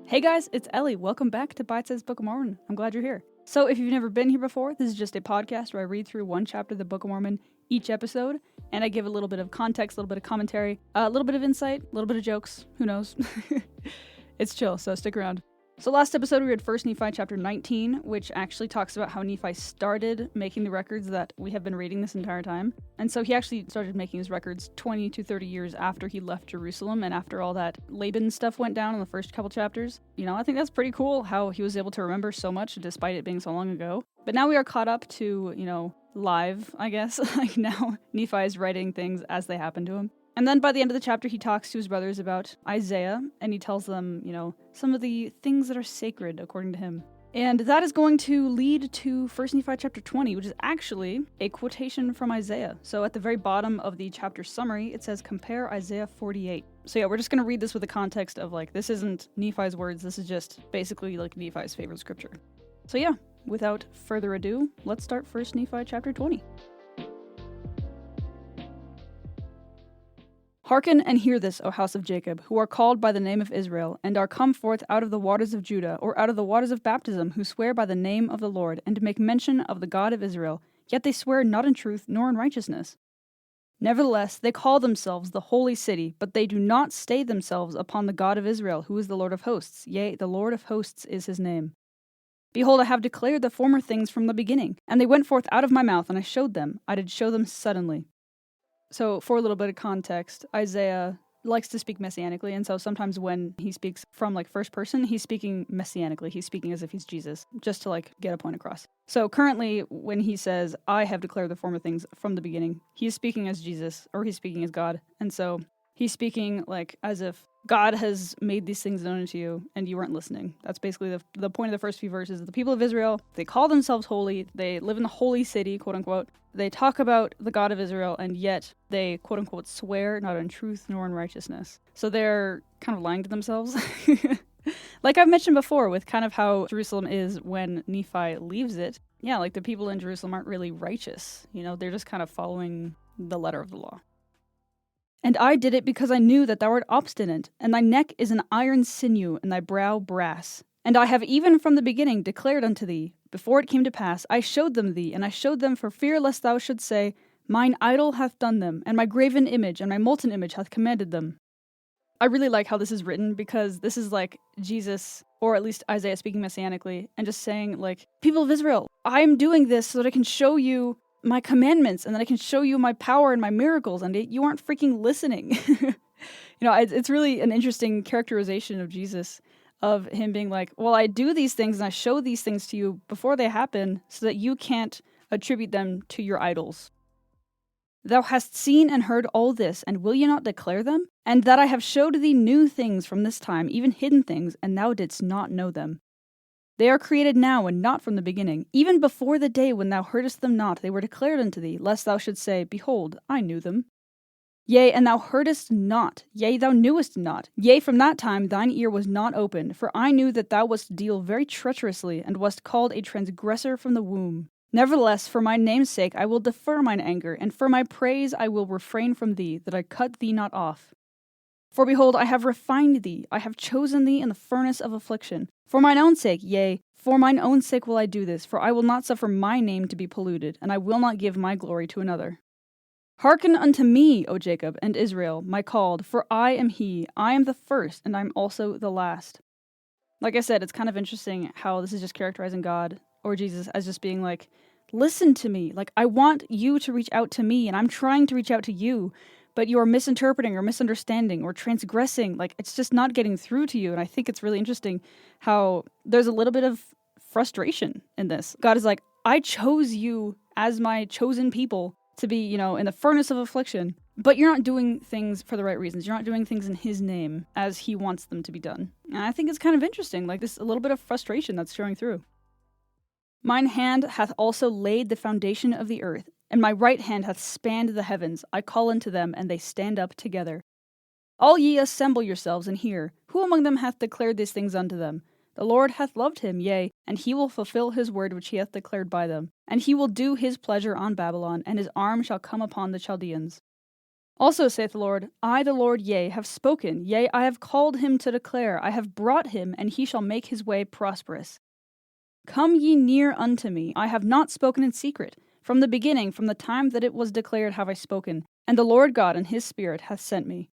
Hey guys, it's Ellie. Welcome back to Bite-Sized Book of Mormon. I'm glad you're here. So if you've never been here before, this is just a podcast where I read through one chapter of the Book of Mormon each episode, and I give a little bit of context, a little bit of commentary, a little bit of insight, a little bit of jokes, who knows. It's chill, so stick around. So last episode we read 1 Nephi chapter 19, which actually talks about how Nephi started making the records that we have been reading this entire time. And so he actually started making his records 20 to 30 years after he left Jerusalem and after all that Laban stuff went down in the first couple chapters. I think that's pretty cool how he was able to remember so much despite it being so long ago. But now we are caught up to, live, I guess. Like now Nephi is writing things as they happen to him. And then by the end of the chapter, he talks to his brothers about Isaiah, and he tells them, some of the things that are sacred according to him. And that is going to lead to 1 Nephi chapter 20, which is actually a quotation from Isaiah. So at the very bottom of the chapter summary, it says, compare Isaiah 48. So yeah, we're just going to read this with the context of this isn't Nephi's words, this is just basically Nephi's favorite scripture. So yeah, without further ado, let's start 1 Nephi chapter 20. Hearken and hear this, O house of Jacob, who are called by the name of Israel, and are come forth out of the waters of Judah, or out of the waters of baptism, who swear by the name of the Lord, and make mention of the God of Israel, yet they swear not in truth nor in righteousness. Nevertheless, they call themselves the holy city, but they do not stay themselves upon the God of Israel, who is the Lord of hosts. Yea, the Lord of hosts is his name. Behold, I have declared the former things from the beginning, and they went forth out of my mouth, and I showed them. I did show them suddenly. So, for a little bit of context, Isaiah likes to speak messianically, and so sometimes when he speaks from first person, he's speaking messianically. He's speaking as if he's Jesus, just to get a point across. So currently, when he says, I have declared the former things from the beginning, he's speaking as Jesus, or he's speaking as God. And so he's speaking as if God has made these things known to you, and you weren't listening. That's basically the point of the first few verses. The people of Israel, they call themselves holy, they live in the holy city, quote unquote. They talk about the God of Israel, and yet they, quote unquote, swear not in truth nor in righteousness. So they're kind of lying to themselves. Like I've mentioned before, with kind of how Jerusalem is when Nephi leaves it. Yeah, the people in Jerusalem aren't really righteous. They're just kind of following the letter of the law. And I did it because I knew that thou art obstinate, and thy neck is an iron sinew, and thy brow brass. And I have even from the beginning declared unto thee, before it came to pass, I showed them thee, and I showed them for fear lest thou shouldst say, Mine idol hath done them, and my graven image and my molten image hath commanded them. I really like how this is written, because this is Jesus, or at least Isaiah speaking messianically, and just saying, people of Israel, I'm doing this so that I can show you my commandments, and that I can show you my power and my miracles, and you aren't freaking listening. It's really an interesting characterization of Jesus, of him being well, I do these things and I show these things to you before they happen so that you can't attribute them to your idols. Thou hast seen and heard all this, and will ye not declare them? And that I have showed thee new things from this time, even hidden things, and thou didst not know them. They are created now, and not from the beginning. Even before the day when thou heardest them not, they were declared unto thee, lest thou shouldst say, Behold, I knew them. Yea, and thou heardest not, yea, thou knewest not. Yea, from that time thine ear was not opened, for I knew that thou wast deal very treacherously, and wast called a transgressor from the womb. Nevertheless, for my name's sake I will defer mine anger, and for my praise I will refrain from thee, that I cut thee not off. For behold, I have refined thee, I have chosen thee in the furnace of affliction. For mine own sake, yea, for mine own sake will I do this, for I will not suffer my name to be polluted, and I will not give my glory to another. Hearken unto me, O Jacob and Israel, my called, for I am he. I am the first, and I am also the last. Like I said, it's kind of interesting how this is just characterizing God, or Jesus, as just being listen to me. I want you to reach out to me, and I'm trying to reach out to you, but you are misinterpreting or misunderstanding or transgressing. It's just not getting through to you, and I think it's really interesting how there's a little bit of frustration in this. God is I chose you as my chosen people to be, in the furnace of affliction, but you're not doing things for the right reasons. You're not doing things in his name as he wants them to be done. And I think it's kind of interesting, this a little bit of frustration that's showing through. Mine hand hath also laid the foundation of the earth, and my right hand hath spanned the heavens. I call unto them, and they stand up together. All ye assemble yourselves and hear. Who among them hath declared these things unto them? The Lord hath loved him, yea, and he will fulfill his word which he hath declared by them. And he will do his pleasure on Babylon, and his arm shall come upon the Chaldeans. Also saith the Lord, I the Lord, yea, have spoken, yea, I have called him to declare, I have brought him, and he shall make his way prosperous. Come ye near unto me, I have not spoken in secret. From the beginning, from the time that it was declared have I spoken, and the Lord God and his Spirit hath sent me.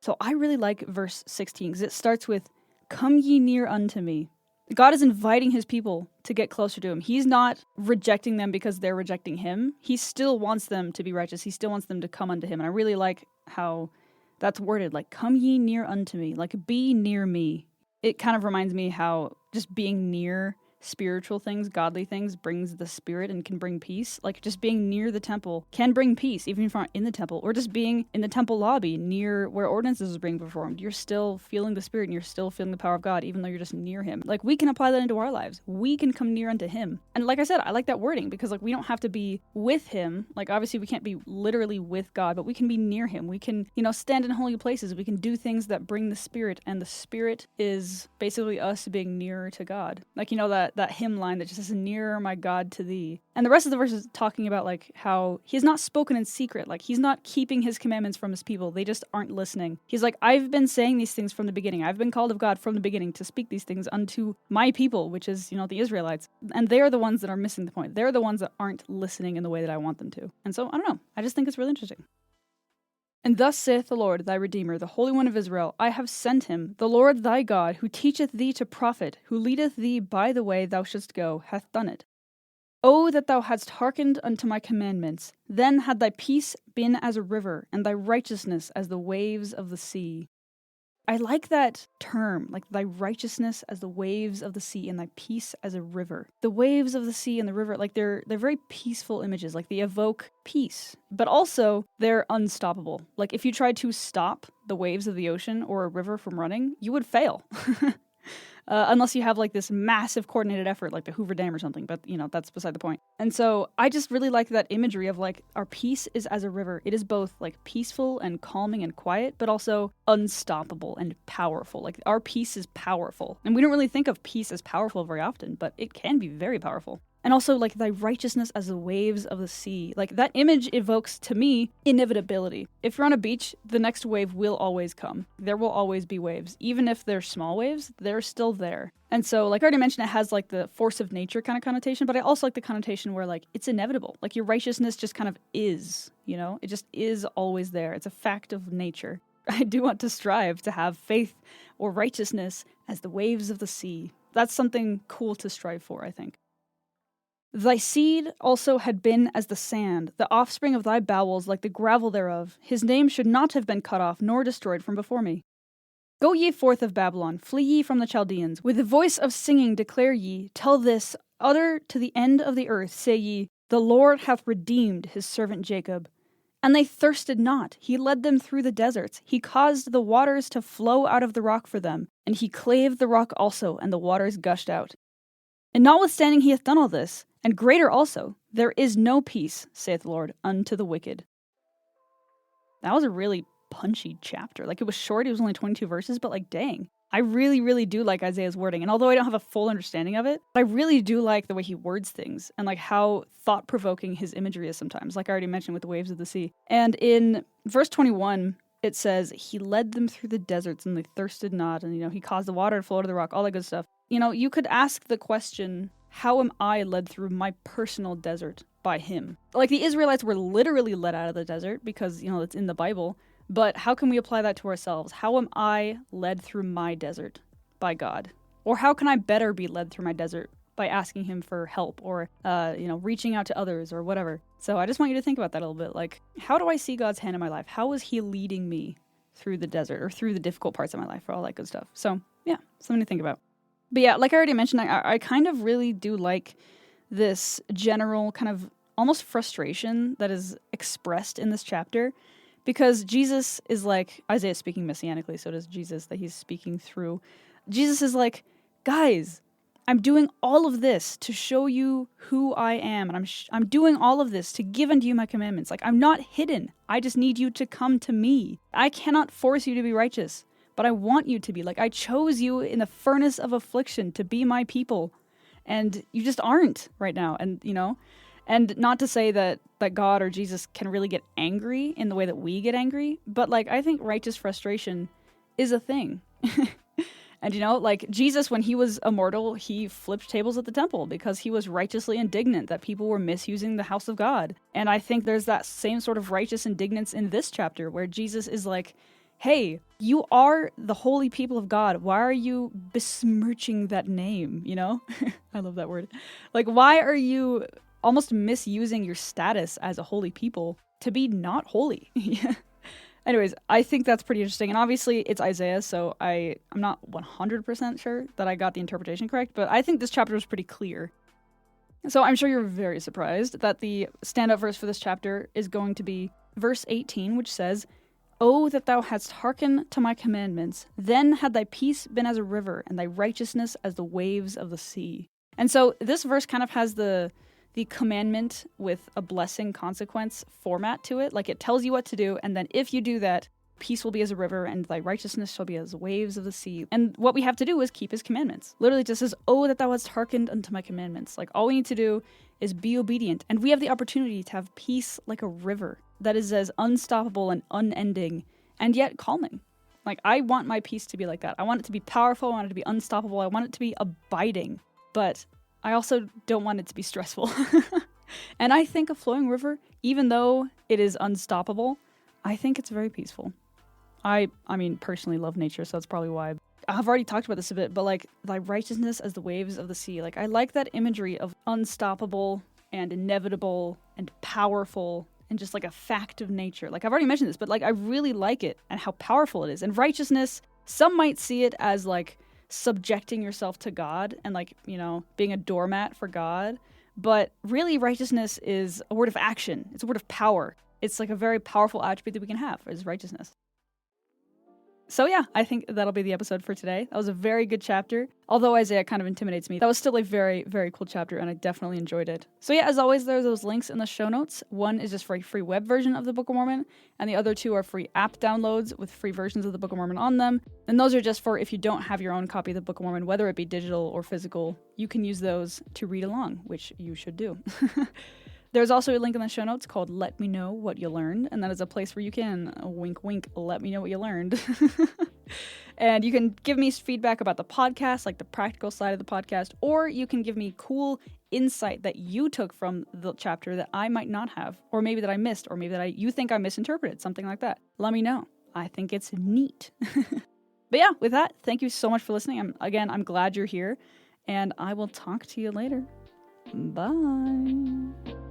So I really like verse 16, because it starts with, come ye near unto me. God is inviting his people to get closer to him. He's not rejecting them because they're rejecting him. He still wants them to be righteous. He still wants them to come unto him. And I really like how that's worded, like, come ye near unto me, like, be near me. It kind of reminds me how just being near spiritual things, godly things, brings the Spirit and can bring peace. Like, just being near the temple can bring peace, even if you're not in the temple, or just being in the temple lobby near where ordinances are being performed. You're still feeling the Spirit and you're still feeling the power of God, even though you're just near him. Like, we can apply that into our lives. We can come near unto him. And like I said, I like that wording because, like, we don't have to be with him. Like, obviously we can't be literally with God, but we can be near him. We can, stand in holy places. We can do things that bring the Spirit, and the Spirit is basically us being nearer to God. Like, that hymn line that just says, nearer my God to thee. And the rest of the verse is talking about, like, how he has not spoken in secret. Like, he's not keeping his commandments from his people. They just aren't listening. He's like, I've been saying these things from the beginning. I've been called of God from the beginning to speak these things unto my people, which is, the Israelites. And they are the ones that are missing the point. They're the ones that aren't listening in the way that I want them to. And so, I don't know. I just think it's really interesting. And thus saith the Lord thy Redeemer, the Holy One of Israel, I have sent him, the Lord thy God, who teacheth thee to profit, who leadeth thee by the way thou shouldst go, hath done it. O that thou hadst hearkened unto my commandments, then had thy peace been as a river, and thy righteousness as the waves of the sea. I like that term, like thy righteousness as the waves of the sea and thy peace as a river. The waves of the sea and the river, like they're very peaceful images, like they evoke peace, but also they're unstoppable. Like if you tried to stop the waves of the ocean or a river from running, you would fail. Unless you have like this massive coordinated effort like the Hoover Dam or something, but that's beside the point. And so I just really like that imagery of like our peace is as a river. It is both like peaceful and calming and quiet, but also unstoppable and powerful. Like our peace is powerful. And we don't really think of peace as powerful very often, but it can be very powerful. And also, like, thy righteousness as the waves of the sea. Like, that image evokes, to me, inevitability. If you're on a beach, the next wave will always come. There will always be waves. Even if they're small waves, they're still there. And so, like I already mentioned, it has, like, the force of nature kind of connotation, but I also like the connotation where, like, it's inevitable. Like, your righteousness just kind of is, It just is always there. It's a fact of nature. I do want to strive to have faith or righteousness as the waves of the sea. That's something cool to strive for, I think. Thy seed also had been as the sand, the offspring of thy bowels like the gravel thereof. His name should not have been cut off, nor destroyed from before me. Go ye forth of Babylon, flee ye from the Chaldeans. With the voice of singing declare ye, tell this, utter to the end of the earth, say ye, the Lord hath redeemed his servant Jacob. And they thirsted not, he led them through the deserts. He caused the waters to flow out of the rock for them, and he clave the rock also, and the waters gushed out. And notwithstanding he hath done all this, and greater also, there is no peace, saith the Lord, unto the wicked. That was a really punchy chapter. Like, it was short, it was only 22 verses, but like, dang. I really, really do like Isaiah's wording. And although I don't have a full understanding of it, I really do like the way he words things and like how thought-provoking his imagery is sometimes, like I already mentioned with the waves of the sea. And in verse 21, it says, he led them through the deserts and they thirsted not. And, he caused the water to flow to the rock, all that good stuff. You could ask the question, how am I led through my personal desert by him? Like, the Israelites were literally led out of the desert because, it's in the Bible. But how can we apply that to ourselves? How am I led through my desert by God? Or how can I better be led through my desert by asking him for help or, reaching out to others or whatever? So I just want you to think about that a little bit. Like, how do I see God's hand in my life? How is he leading me through the desert or through the difficult parts of my life or all that good stuff? So, yeah, something to think about. But yeah, like I already mentioned, I kind of really do like this general kind of almost frustration that is expressed in this chapter, because Jesus is like, Isaiah is speaking messianically, so does Jesus that he's speaking through. Jesus is like, guys, I'm doing all of this to show you who I am, and I'm doing all of this to give unto you my commandments. Like, I'm not hidden. I just need you to come to me. I cannot force you to be righteous, but I want you to be. Like, I chose you in the furnace of affliction to be my people, and you just aren't right now. And And not to say that God or Jesus can really get angry in the way that we get angry, but like I think righteous frustration is a thing. And like Jesus, when he was immortal, he flipped tables at the temple because he was righteously indignant that people were misusing the house of God. And I think there's that same sort of righteous indignance in this chapter where Jesus is like, hey, you are the holy people of God. Why are you besmirching that name, I love that word. Like, why are you almost misusing your status as a holy people to be not holy? Anyways, I think that's pretty interesting. And obviously, it's Isaiah, so I'm not 100% sure that I got the interpretation correct, but I think this chapter is pretty clear. So I'm sure you're very surprised that the standout verse for this chapter is going to be verse 18, which says, "Oh, that thou hadst hearkened to my commandments, then had thy peace been as a river, and thy righteousness as the waves of the sea." And so this verse kind of has the commandment with a blessing consequence format to it. Like it tells you what to do, and then if you do that, peace will be as a river, and thy righteousness shall be as the waves of the sea. And what we have to do is keep his commandments. Literally just says, "Oh, that thou hadst hearkened unto my commandments." Like all we need to do is be obedient, and we have the opportunity to have peace like a river that is as unstoppable and unending, and yet calming. Like I want my peace to be like that. I want it to be powerful, I want it to be unstoppable, I want it to be abiding, but I also don't want it to be stressful. And I think a flowing river, even though it is unstoppable, I think it's very peaceful. I mean, personally love nature, so that's probably why. I've already talked about this a bit, but like thy righteousness as the waves of the sea. Like I like that imagery of unstoppable and inevitable and powerful and just like a fact of nature. Like I've already mentioned this, but like I really like it and how powerful it is. And righteousness, some might see it as like subjecting yourself to God and like, being a doormat for God. But really righteousness is a word of action. It's a word of power. It's like a very powerful attribute that we can have is righteousness. So yeah, I think that'll be the episode for today. That was a very good chapter. Although Isaiah kind of intimidates me, that was still a very, very cool chapter, and I definitely enjoyed it. So yeah, as always, there are those links in the show notes. One is just for a free web version of the Book of Mormon, and the other two are free app downloads with free versions of the Book of Mormon on them. And those are just for if you don't have your own copy of the Book of Mormon, whether it be digital or physical, you can use those to read along, which you should do. There's also a link in the show notes called Let Me Know What You Learned, and that is a place where you can, wink wink, let me know what you learned. And you can give me feedback about the podcast, like the practical side of the podcast, or you can give me cool insight that you took from the chapter that I might not have, or maybe that I missed, or maybe that you think I misinterpreted, something like that. Let me know. I think it's neat. But yeah, with that, thank you so much for listening. I'm glad you're here, and I will talk to you later. Bye.